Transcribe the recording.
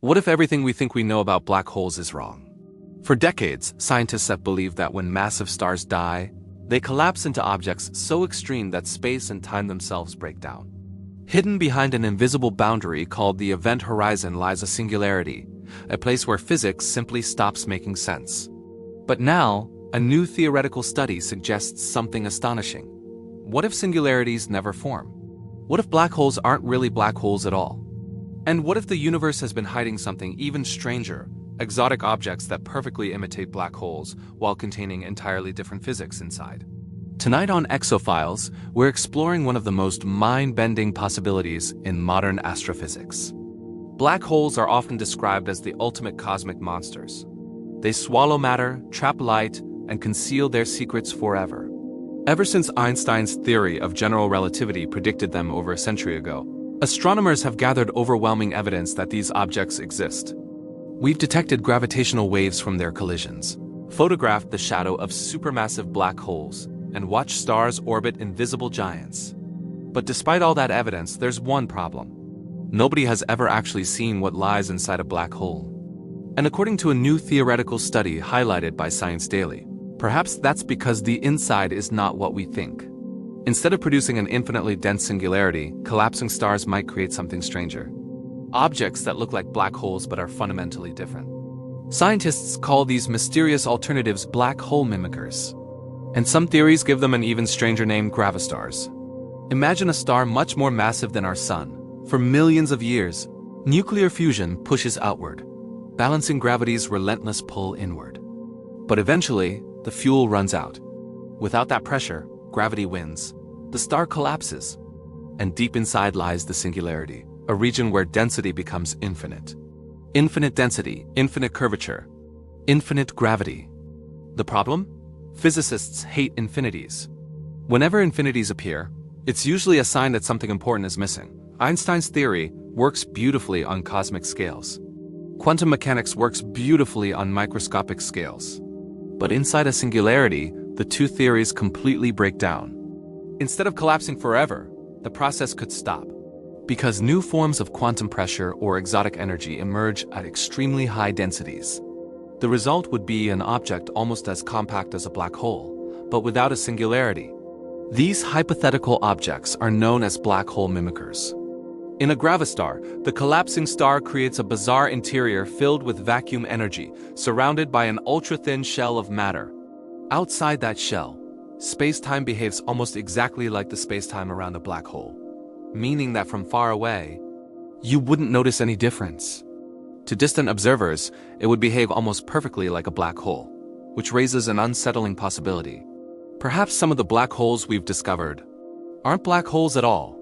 What if everything we think we know about black holes is wrong? For decades, scientists have believed that when massive stars die, they collapse into objects so extreme that space and time themselves break down. Hidden behind an invisible boundary called the event horizon lies a singularity, a place where physics simply stops making sense. But now, a new theoretical study suggests something astonishing. What if singularities never form? What if black holes aren't really black holes at all? And what if the universe has been hiding something even stranger, exotic objects that perfectly imitate black holes while containing entirely different physics inside? Tonight on Exo Files, we're exploring one of the most mind-bending possibilities in modern astrophysics. Black holes are often described as the ultimate cosmic monsters. They swallow matter, trap light, and conceal their secrets forever. Ever since Einstein's theory of general relativity predicted them over a century ago, astronomers have gathered overwhelming evidence that these objects exist. We've detected gravitational waves from their collisions, photographed the shadow of supermassive black holes, and watched stars orbit invisible giants. But despite all that evidence, there's one problem. Nobody has ever actually seen what lies inside a black hole. And according to a new theoretical study highlighted by Science Daily, perhaps that's because the inside is not what we think. Instead of producing an infinitely dense singularity, collapsing stars might create something stranger. Objects that look like black holes but are fundamentally different. Scientists call these mysterious alternatives black hole mimickers. And some theories give them an even stranger name, gravastars. Imagine a star much more massive than our sun. For millions of years, nuclear fusion pushes outward, balancing gravity's relentless pull inward. But eventually, the fuel runs out. Without that pressure, gravity wins. The star collapses. And deep inside lies the singularity, a region where density becomes infinite. Infinite density, infinite curvature, infinite gravity. The problem? Physicists hate infinities. Whenever infinities appear, it's usually a sign that something important is missing. Einstein's theory works beautifully on cosmic scales. Quantum mechanics works beautifully on microscopic scales. But inside a singularity, the two theories completely break down. Instead of collapsing forever, the process could stop. Because new forms of quantum pressure or exotic energy emerge at extremely high densities. The result would be an object almost as compact as a black hole, but without a singularity. These hypothetical objects are known as black hole mimickers. In a gravastar, the collapsing star creates a bizarre interior filled with vacuum energy, surrounded by an ultra-thin shell of matter. Outside that shell, space-time behaves almost exactly like the space-time around a black hole, meaning that from far away, you wouldn't notice any difference. To distant observers, it would behave almost perfectly like a black hole, which raises an unsettling possibility. Perhaps some of the black holes we've discovered aren't black holes at all.